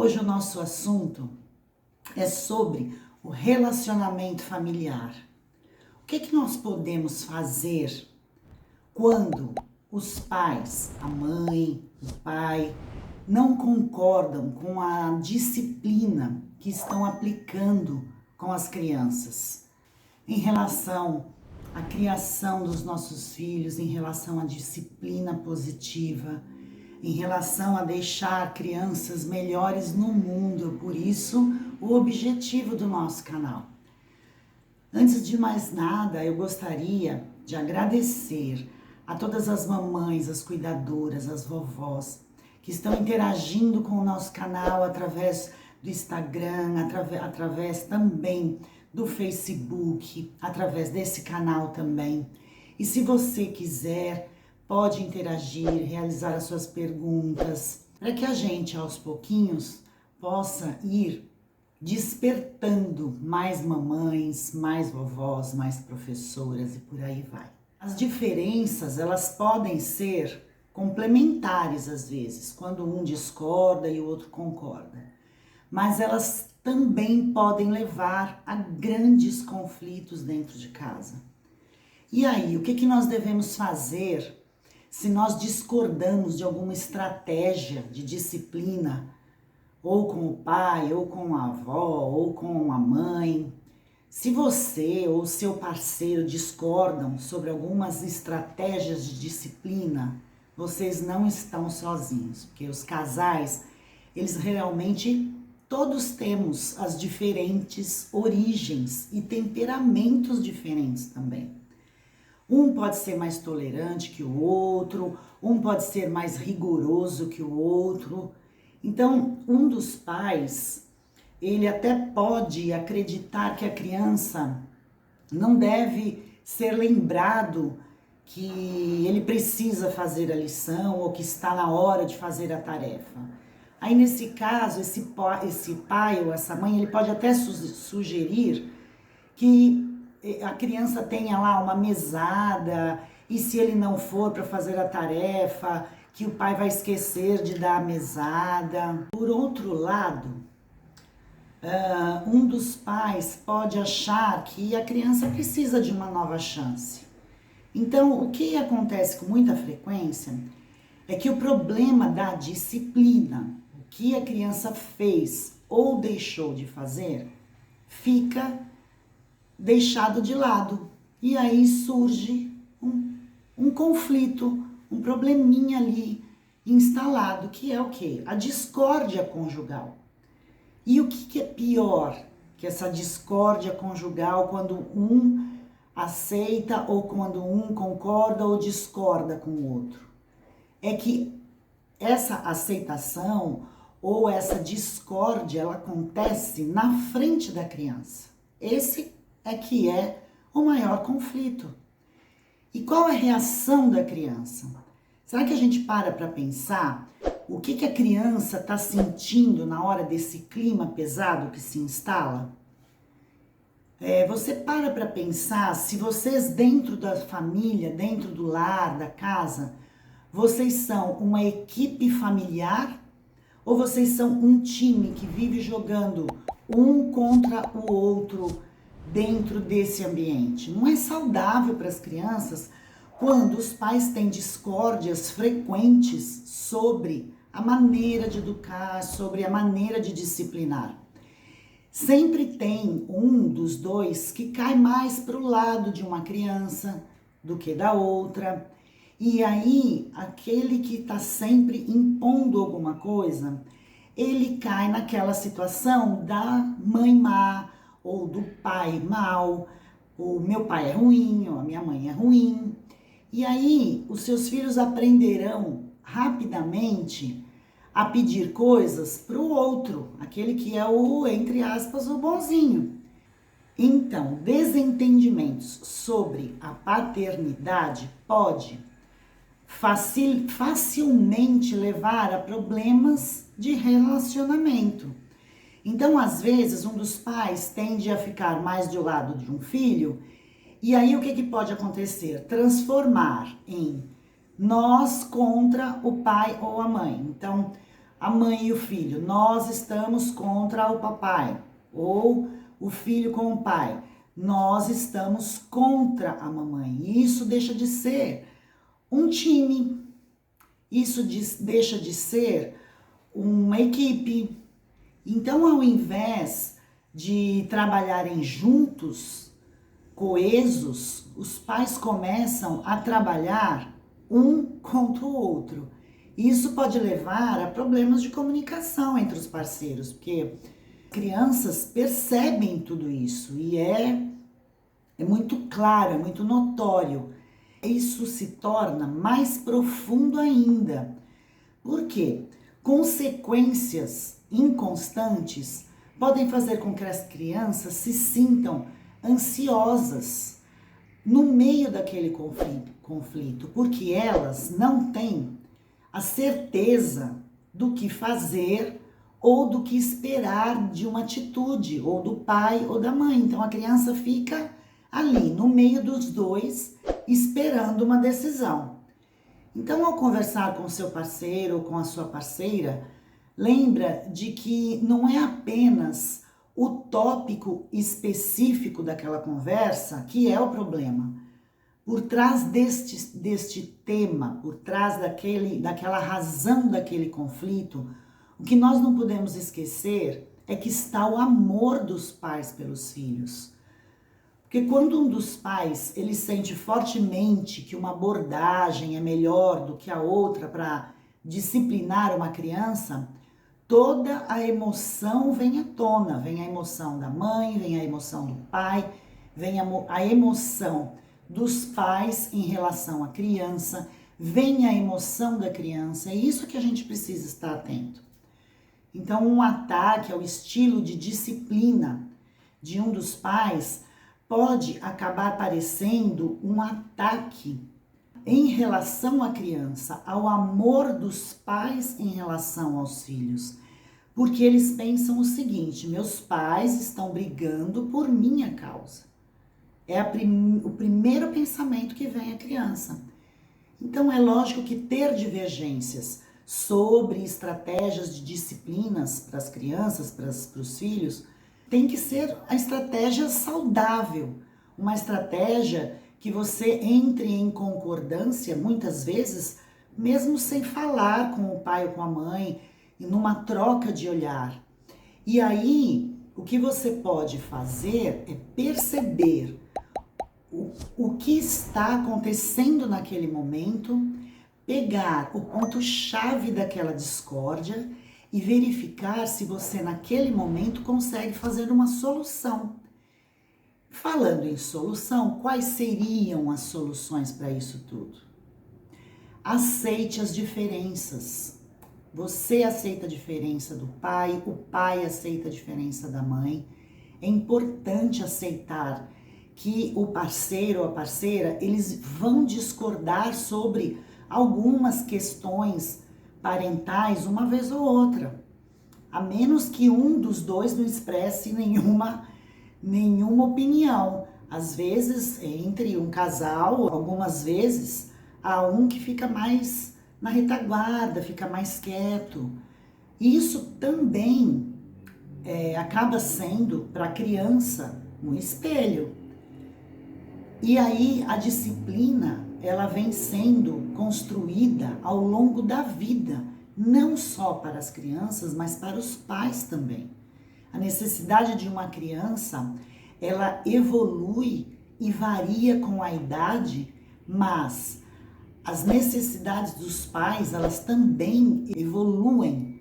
Hoje o nosso assunto é sobre o relacionamento familiar. O que nós podemos fazer quando os pais, a mãe, o pai, não concordam com a disciplina que estão aplicando com as crianças em relação à criação dos nossos filhos, em relação à disciplina positiva, em relação a deixar crianças melhores no mundo. Por isso, o objetivo do nosso canal. Antes de mais nada, eu gostaria de agradecer a todas as mamães, as cuidadoras, as vovós, que estão interagindo com o nosso canal através do Instagram, através também do Facebook, através desse canal também. E se você quiser, pode interagir, realizar as suas perguntas, para que a gente, aos pouquinhos, possa ir despertando mais mamães, mais vovós, mais professoras e por aí vai. As diferenças, elas podem ser complementares às vezes, quando um discorda e o outro concorda. Mas elas também podem levar a grandes conflitos dentro de casa. E aí, o que nós devemos fazer se nós discordamos de alguma estratégia de disciplina, ou com o pai, ou com a avó, ou com a mãe? Se você ou seu parceiro discordam sobre algumas estratégias de disciplina, vocês não estão sozinhos, porque os casais, eles realmente, todos temos as diferentes origens e temperamentos diferentes também. Um pode ser mais tolerante que o outro, um pode ser mais rigoroso que o outro. Então, um dos pais, ele até pode acreditar que a criança não deve ser lembrado que ele precisa fazer a lição ou que está na hora de fazer a tarefa. Aí, nesse caso, esse pai ou essa mãe, ele pode até sugerir que a criança tenha lá uma mesada, e se ele não for para fazer a tarefa, que o pai vai esquecer de dar a mesada. Por outro lado, um dos pais pode achar que a criança precisa de uma nova chance. Então, o que acontece com muita frequência é que o problema da disciplina, o que a criança fez ou deixou de fazer, fica deixado de lado. E aí surge um conflito, um probleminha ali instalado, que é o quê? A discórdia conjugal. E o que é pior que essa discórdia conjugal, quando um aceita ou quando um concorda ou discorda com o outro? É que essa aceitação ou essa discórdia, ela acontece na frente da criança. Esse é que é o maior conflito. E qual é a reação da criança? Será que a gente para pensar o que a criança está sentindo na hora desse clima pesado que se instala? Você para pensar se vocês dentro da família, dentro do lar, da casa, vocês são uma equipe familiar ou vocês são um time que vive jogando um contra o outro dentro desse ambiente? Não é saudável para as crianças quando os pais têm discórdias frequentes sobre a maneira de educar, sobre a maneira de disciplinar. Sempre tem um dos dois que cai mais para o lado de uma criança do que da outra. E aí, aquele que está sempre impondo alguma coisa, ele cai naquela situação da mãe má ou do pai mau. O meu pai é ruim, ou a minha mãe é ruim. E aí, os seus filhos aprenderão rapidamente a pedir coisas para o outro, aquele que é o, entre aspas, o bonzinho. Então, desentendimentos sobre a paternidade pode facilmente levar a problemas de relacionamento. Então, às vezes, um dos pais tende a ficar mais do lado de um filho, e aí o que pode acontecer? Transformar em nós contra o pai ou a mãe. Então, A mãe e o filho, nós estamos contra o papai. Ou o filho com o pai, nós estamos contra a mamãe. E isso deixa de ser um time. Isso deixa de ser uma equipe. Então, ao invés de trabalharem juntos, coesos, os pais começam a trabalhar um contra o outro. Isso pode levar a problemas de comunicação entre os parceiros, porque crianças percebem tudo isso e é muito claro, é muito notório. Isso se torna mais profundo ainda. Por quê? Consequências inconstantes podem fazer com que as crianças se sintam ansiosas no meio daquele conflito, porque elas não têm a certeza do que fazer ou do que esperar de uma atitude, ou do pai ou da mãe. Então a criança fica ali no meio dos dois, esperando uma decisão. Então, ao conversar com o seu parceiro ou com a sua parceira, lembra de que não é apenas o tópico específico daquela conversa que é o problema. Por trás deste tema, por trás daquela razão daquele conflito, o que nós não podemos esquecer é que está o amor dos pais pelos filhos. Porque quando um dos pais ele sente fortemente que uma abordagem é melhor do que a outra para disciplinar uma criança, toda a emoção vem à tona. Vem a emoção da mãe, vem a emoção do pai, vem a emoção dos pais em relação à criança, vem a emoção da criança. É isso que a gente precisa estar atento. Então, um ataque ao estilo de disciplina de um dos pais pode acabar parecendo um ataque em relação à criança, ao amor dos pais em relação aos filhos. Porque eles pensam o seguinte: meus pais estão brigando por minha causa. É o primeiro pensamento que vem à criança. Então é lógico que ter divergências sobre estratégias de disciplinas para as crianças, para os filhos, tem que ser a estratégia saudável, uma estratégia que você entre em concordância, muitas vezes, mesmo sem falar com o pai ou com a mãe, e numa troca de olhar. E aí, o que você pode fazer é perceber o que está acontecendo naquele momento, pegar o ponto-chave daquela discórdia e verificar se você naquele momento consegue fazer uma solução. Falando em solução, quais seriam as soluções para isso tudo? Aceite as diferenças. Você aceita a diferença do pai, o pai aceita a diferença da mãe. É importante aceitar que o parceiro ou a parceira, eles vão discordar sobre algumas questões parentais uma vez ou outra, a menos que um dos dois não expresse nenhuma opinião. Às vezes, entre um casal, algumas vezes, há um que fica mais na retaguarda, fica mais quieto. Isso também acaba sendo, para a criança, um espelho. E aí, a disciplina, ela vem sendo construída ao longo da vida, não só para as crianças, mas para os pais também. A necessidade de uma criança, ela evolui e varia com a idade, mas as necessidades dos pais, elas também evoluem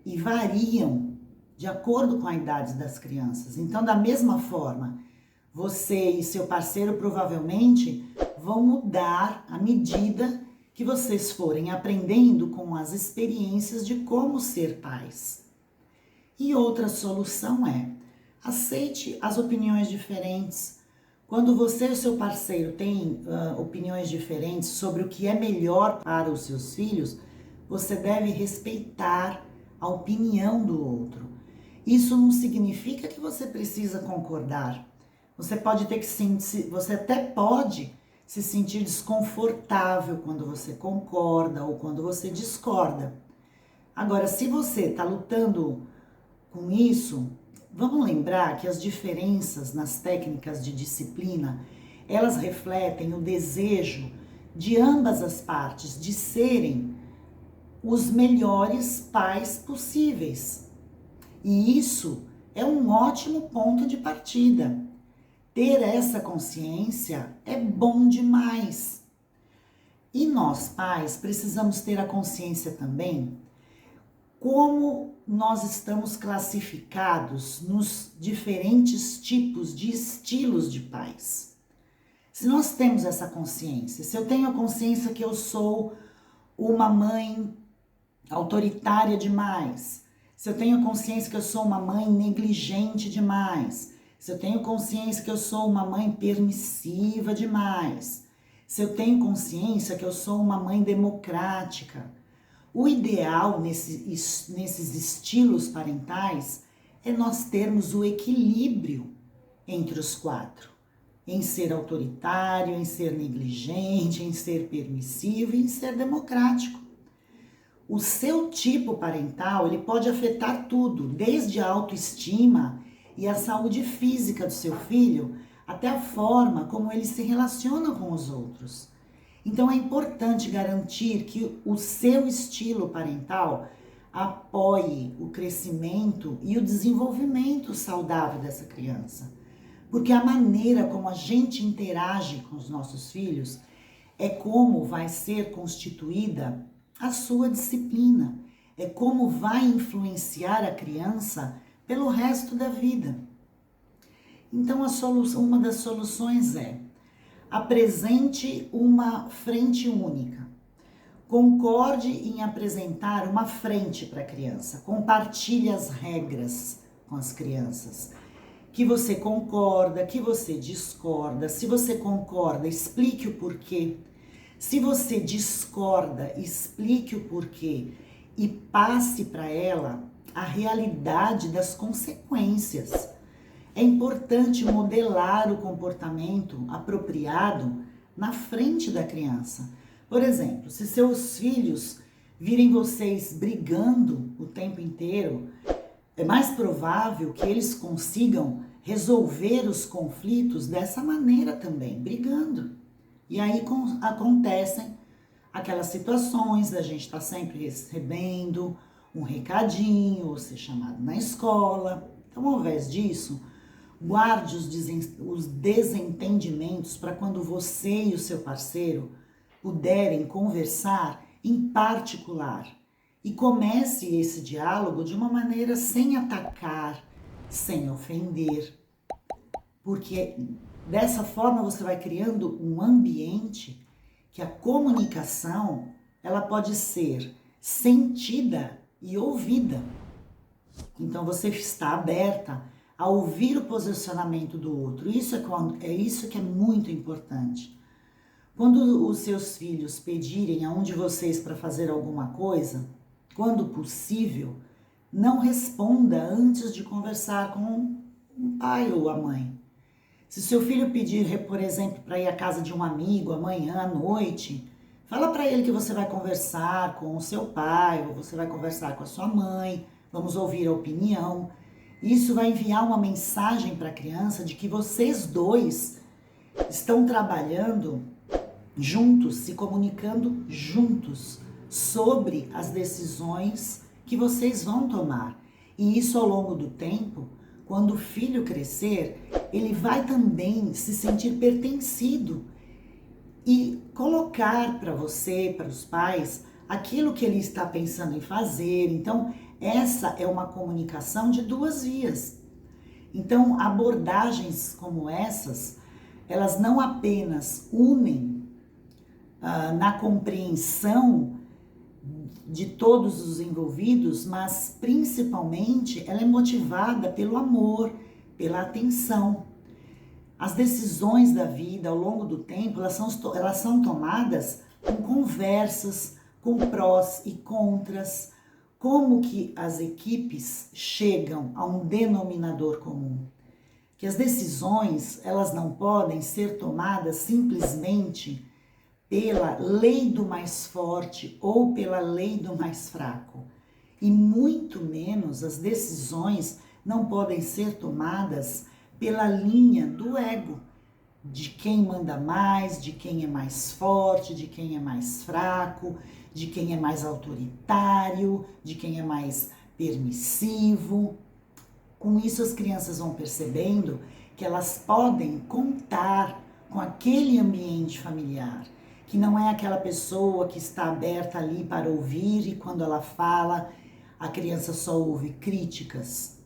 e variam de acordo com a idade das crianças. Então, da mesma forma, você e seu parceiro provavelmente vão mudar à medida que vocês forem aprendendo com as experiências de como ser pais. E outra solução é: aceite as opiniões diferentes. Quando você e o seu parceiro têm opiniões diferentes sobre o que é melhor para os seus filhos, você deve respeitar a opinião do outro. Isso não significa que você precisa concordar. Você até pode se sentir desconfortável quando você concorda ou quando você discorda. Agora, se você está lutando com isso, vamos lembrar que as diferenças nas técnicas de disciplina, elas refletem o desejo de ambas as partes de serem os melhores pais possíveis. E isso é um ótimo ponto de partida. Ter essa consciência é bom demais. E nós, pais, precisamos ter a consciência também como nós estamos classificados nos diferentes tipos de estilos de pais. Se nós temos essa consciência, se eu tenho a consciência que eu sou uma mãe autoritária demais, se eu tenho consciência que eu sou uma mãe negligente demais, se eu tenho consciência que eu sou uma mãe permissiva demais, se eu tenho consciência que eu sou uma mãe democrática, o ideal nesses estilos parentais é nós termos o equilíbrio entre os quatro, em ser autoritário, em ser negligente, em ser permissivo e em ser democrático. O seu tipo parental, ele pode afetar tudo, desde a autoestima e a saúde física do seu filho, até a forma como ele se relaciona com os outros. Então é importante garantir que o seu estilo parental apoie o crescimento e o desenvolvimento saudável dessa criança. Porque a maneira como a gente interage com os nossos filhos é como vai ser constituída a sua disciplina, é como vai influenciar a criança pelo resto da vida. Então uma das soluções é: apresente uma frente única. Concorde em apresentar uma frente para a criança. Compartilhe as regras com as crianças. Que você concorda, que você discorda. Se você concorda, explique o porquê. Se você discorda, explique o porquê e passe para ela a realidade das consequências. É importante modelar o comportamento apropriado na frente da criança. Por exemplo, se seus filhos virem vocês brigando o tempo inteiro, é mais provável que eles consigam resolver os conflitos dessa maneira também, brigando. E aí acontecem aquelas situações da gente estar sempre recebendo um recadinho, ou ser chamado na escola. Então, ao invés disso, guarde os desentendimentos para quando você e o seu parceiro puderem conversar em particular. E comece esse diálogo de uma maneira sem atacar, sem ofender. Porque dessa forma você vai criando um ambiente que a comunicação ela pode ser sentida e ouvida. Então você está aberta a ouvir o posicionamento do outro. Isso que é muito importante. Quando os seus filhos pedirem a um de vocês para fazer alguma coisa, quando possível, não responda antes de conversar com o pai ou a mãe. Se seu filho pedir, por exemplo, para ir à casa de um amigo amanhã à noite, fala para ele que você vai conversar com o seu pai ou você vai conversar com a sua mãe, vamos ouvir a opinião. Isso vai enviar uma mensagem para a criança de que vocês dois estão trabalhando juntos, se comunicando juntos sobre as decisões que vocês vão tomar. E isso ao longo do tempo, quando o filho crescer, ele vai também se sentir pertencido e colocar para você, para os pais, aquilo que ele está pensando em fazer. Então, essa é uma comunicação de duas vias. Então, abordagens como essas, elas não apenas unem na compreensão de todos os envolvidos, mas principalmente ela é motivada pelo amor, pela atenção. As decisões da vida ao longo do tempo, elas são tomadas com conversas, com prós e contras, como que as equipes chegam a um denominador comum. Que as decisões, elas não podem ser tomadas simplesmente pela lei do mais forte ou pela lei do mais fraco. E muito menos as decisões não podem ser tomadas pela linha do ego, de quem manda mais, de quem é mais forte, de quem é mais fraco, de quem é mais autoritário, de quem é mais permissivo. Com isso, as crianças vão percebendo que elas podem contar com aquele ambiente familiar, que não é aquela pessoa que está aberta ali para ouvir e quando ela fala, a criança só ouve críticas.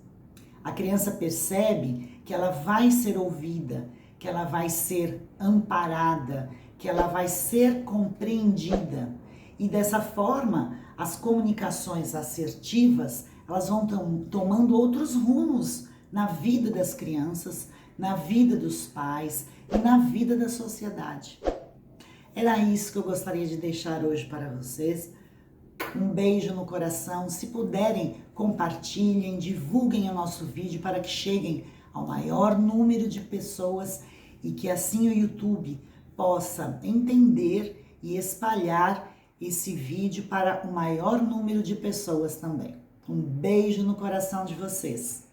A criança percebe que ela vai ser ouvida, que ela vai ser amparada, que ela vai ser compreendida. E dessa forma, as comunicações assertivas, elas vão tomando outros rumos na vida das crianças, na vida dos pais e na vida da sociedade. Era isso que eu gostaria de deixar hoje para vocês. Um beijo no coração. Se puderem, compartilhem, divulguem o nosso vídeo para que cheguem ao maior número de pessoas e que assim o YouTube possa entender e espalhar esse vídeo para o maior número de pessoas também. Um beijo no coração de vocês.